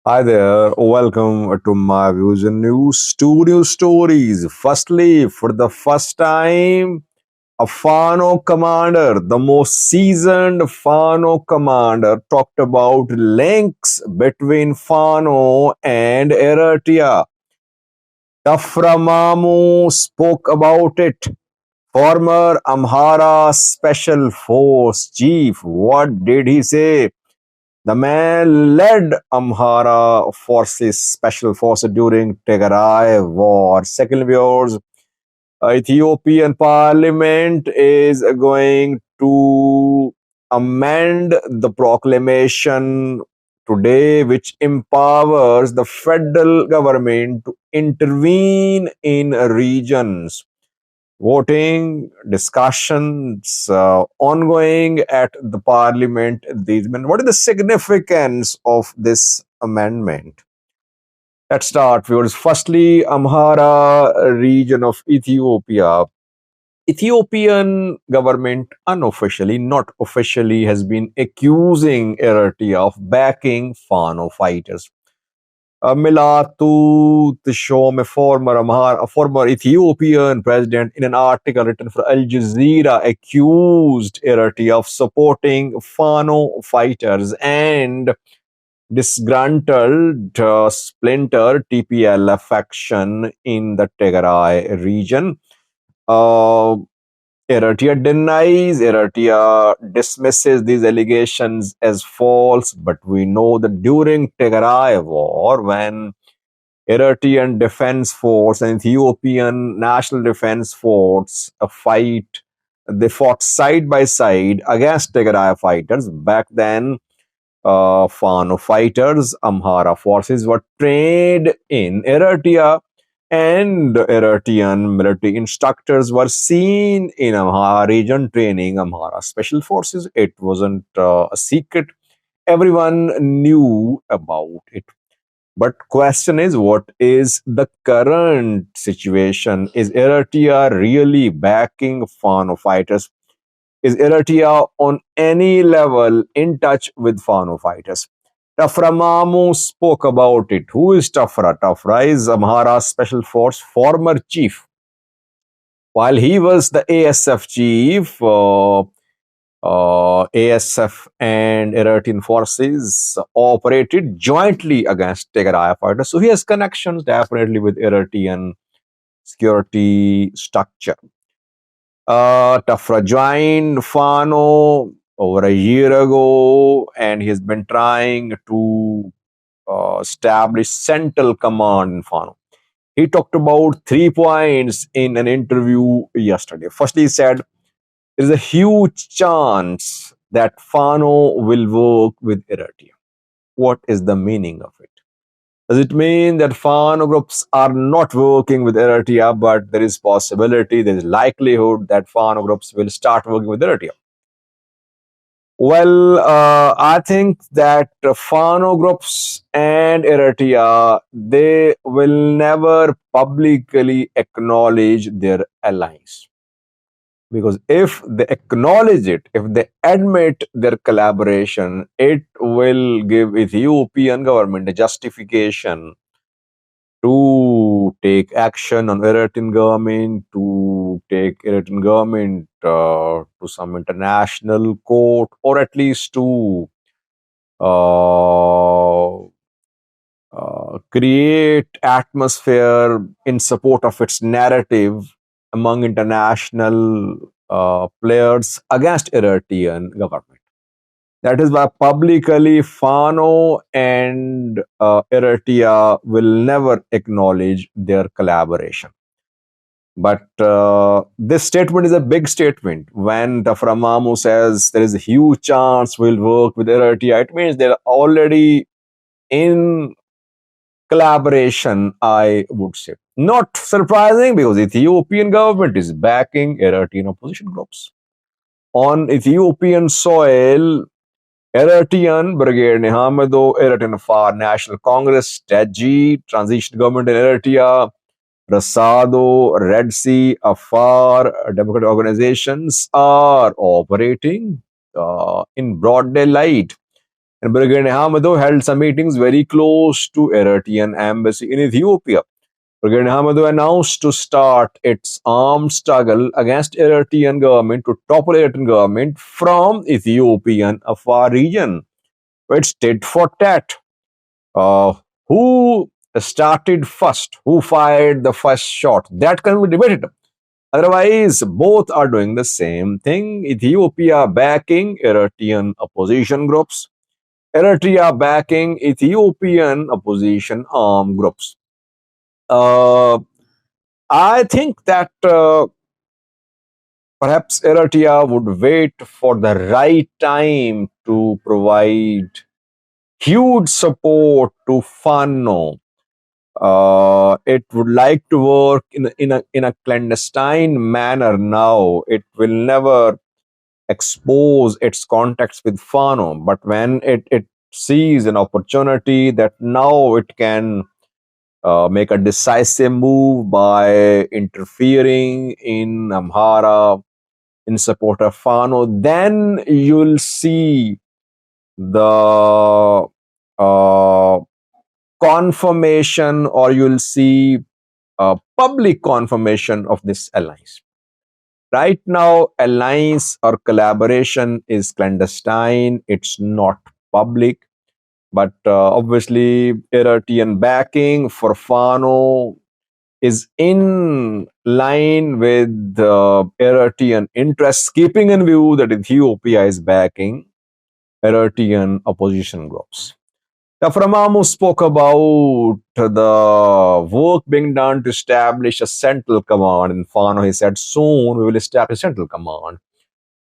Hi there, welcome to my views and news studio stories. Firstly, for the first time, a Fano commander, the most seasoned Fano commander, talked about links between Fano and Eritrea. Tafra Mamo spoke about it. Former Amhara Special Force Chief, what did he say? The man led Amhara forces, special forces during Tigray war. Second viewers, Ethiopian parliament is going to amend the proclamation today, which empowers the federal government to intervene in regions. Voting discussions ongoing at the parliament these men. What is the significance of this amendment? Let's start viewers. Firstly, Amhara region of Ethiopia. Ethiopian government unofficially, not officially, has been accusing Eritrea of backing Fano fighters. Milatu Tishom, a former Ethiopian president, in an article written for Al Jazeera, accused Eritrea of supporting Fano fighters and disgruntled splinter TPLF faction in the Tigray region. Uh, Eritrea denies, Eritrea dismisses these allegations as false, but we know that during Tigray war, when Eritrean Defense Force and Ethiopian National Defense Force they fought side by side against Tigray fighters. Back then, Fano fighters, Amhara forces were trained in Eritrea, and Eritrean military instructors were seen in Amhara region training Amhara special forces. It wasn't a secret. Everyone knew about it. But question is, what is the current situation? Is Eritrea really backing Fano fighters? Is Eritrea on any level in touch with Fano fighters? Tafra Mamo spoke about it. Who is Tafra? Tafra is Amhara Special Force former chief. While he was the ASF chief, ASF and Eritrean forces operated jointly against Tigray fighters. So he has connections definitely with Eritrean security structure. Tafra joined Fano over a year ago, and he has been trying to establish central command in Fano. He talked about 3 points in an interview yesterday. Firstly, he said there is a huge chance that Fano will work with Eritrea. What is the meaning of it? Does it mean that Fano groups are not working with Eritrea, but there is possibility, there is likelihood that Fano groups will start working with Eritrea? Well, I think that Fano groups and Eritrea, they will never publicly acknowledge their alliance. Because if they acknowledge it, if they admit their collaboration, it will give Ethiopian government a justification to take action on Eritrean government, to take Eritrean government to some international court, or at least to uh, create atmosphere in support of its narrative among international players against Eritrean government. That is why publicly Fano and Eritrea will never acknowledge their collaboration. But this statement is a big statement. When Tafra Mamu says there is a huge chance we'll work with Eritrea, it means they're already in collaboration, I would say. Not surprising because Ethiopian government is backing Eritrean opposition groups. On Ethiopian soil, Eritrean Brigade Nehamado, Eritrean Far National Congress, TEDG, Transition Government in Eritrea, Rasado, Red Sea, Afar, democratic organizations are operating in broad daylight. And Brigadier Hamado held some meetings very close to Eritrean embassy in Ethiopia. Brigadier Hamado announced to start its armed struggle against Eritrean government to topple Eritrean government from Ethiopian Afar region. It's tit for tat. Uh, who started first? Who fired the first shot? That can be debated. Otherwise, both are doing the same thing. Ethiopia backing Eritrean opposition groups, Eritrea backing Ethiopian opposition armed groups. Uh, I think that perhaps Eritrea would wait for the right time to provide huge support to Fano. It would like to work in a clandestine manner now. It will never expose its contacts with Fano, but when it sees an opportunity that now it can make a decisive move by interfering in Amhara in support of Fano, then you'll see the uh, confirmation, or you'll see public confirmation of this alliance. Right now, alliance or collaboration is clandestine, it's not public, but obviously, Eritrean backing for Fano is in line with the Eritrean interests, keeping in view that Ethiopia is backing Eritrean opposition groups. Tafra Mamo spoke about the work being done to establish a central command in Fano. He said, soon we will establish a central command.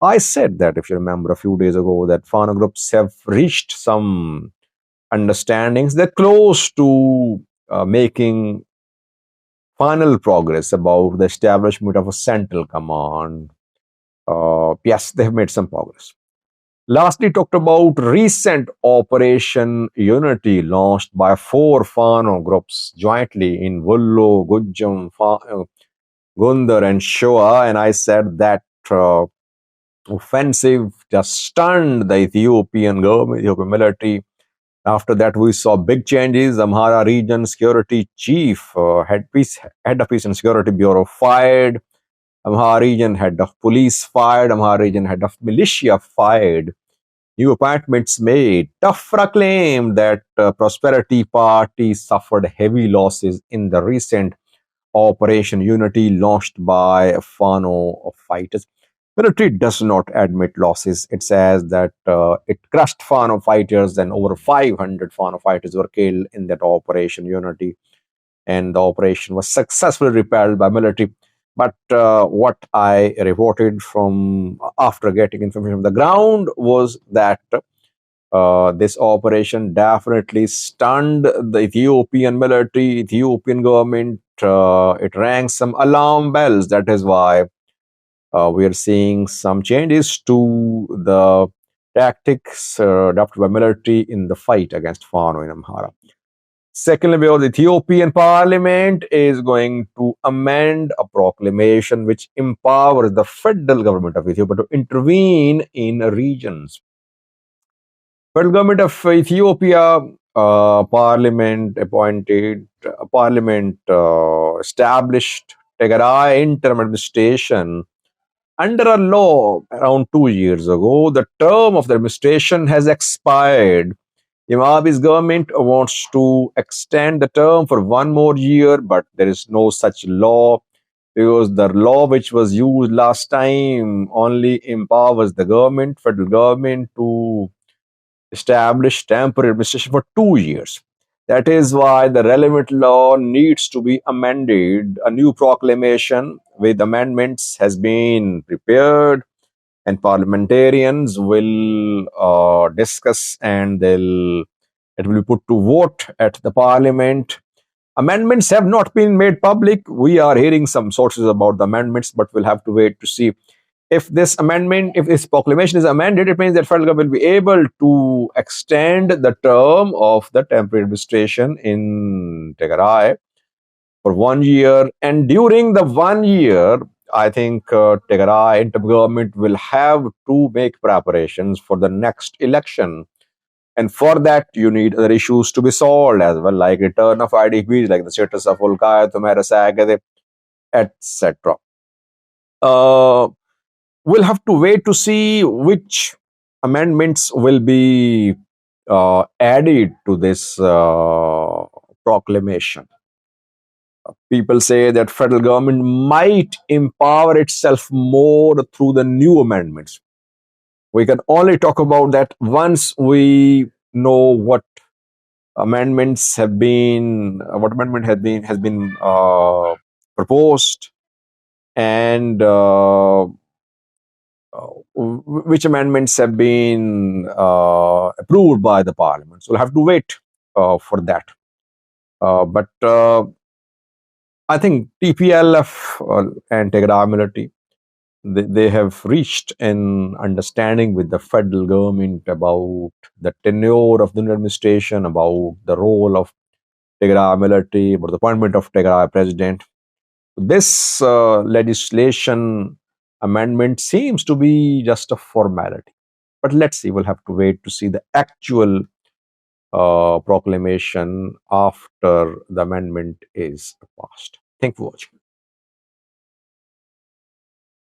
I said that, if you remember, a few days ago, that Fano groups have reached some understandings. They're close to making final progress about the establishment of a central command. Yes, they have made some progress. Lastly, talked about recent Operation Unity launched by 4 Fano groups jointly in Wullo, Gujjam, Gundar, and Shoa. And I said that offensive just stunned the Ethiopian government, Ethiopian military. After that, we saw big changes. Amhara region security chief, head of peace and security bureau fired. Amhara region head of police fired. Amhara region head of militia fired. New appointments made. Tafra claimed that Prosperity Party suffered heavy losses in the recent Operation Unity launched by Fano fighters. Military does not admit losses. It says that it crushed Fano fighters and over 500 Fano fighters were killed in that Operation Unity, and the operation was successfully repelled by military. But what I reported from after getting information from the ground was that this operation definitely stunned the Ethiopian military, Ethiopian government. It rang some alarm bells. That is why we are seeing some changes to the tactics adopted by military in the fight against Fano in Amhara. Secondly, because the Ethiopian Parliament is going to amend a proclamation which empowers the federal government of Ethiopia to intervene in regions. Federal government of Ethiopia Parliament established Tigray interim administration under a law around 2 years ago. The term of the administration has expired. Zimbabwe's government wants to extend the term for 1 more year, but there is no such law, because the law which was used last time only empowers the government, federal government, to establish temporary administration for 2 years. That is why the relevant law needs to be amended. A new proclamation with amendments has been prepared, and parliamentarians will discuss, and it will be put to vote at the parliament. Amendments have not been made public. We are hearing some sources about the amendments, but we'll have to wait to see. If this proclamation is amended, it means that federal government will be able to extend the term of the temporary administration in Tigray for 1 year. And during the 1 year, I think Tigray government will have to make preparations for the next election. And for that, you need other issues to be solved as well, like return of IDPs, like the status of Ulkaya, Tumera Sagade, etc. We'll have to wait to see which amendments will be added to this proclamation. People say that federal government might empower itself more through the new amendments. We can only talk about that once we know what amendment has been proposed, and which amendments have been approved by the parliament. So we'll have to wait for that. But I think TPLF and Tigray military, they have reached an understanding with the federal government about the tenure of the new administration, about the role of Tigray military, about the appointment of Tigray president. This legislation amendment seems to be just a formality. But let's see, we'll have to wait to see the actual proclamation after the amendment is passed. Thank you for watching.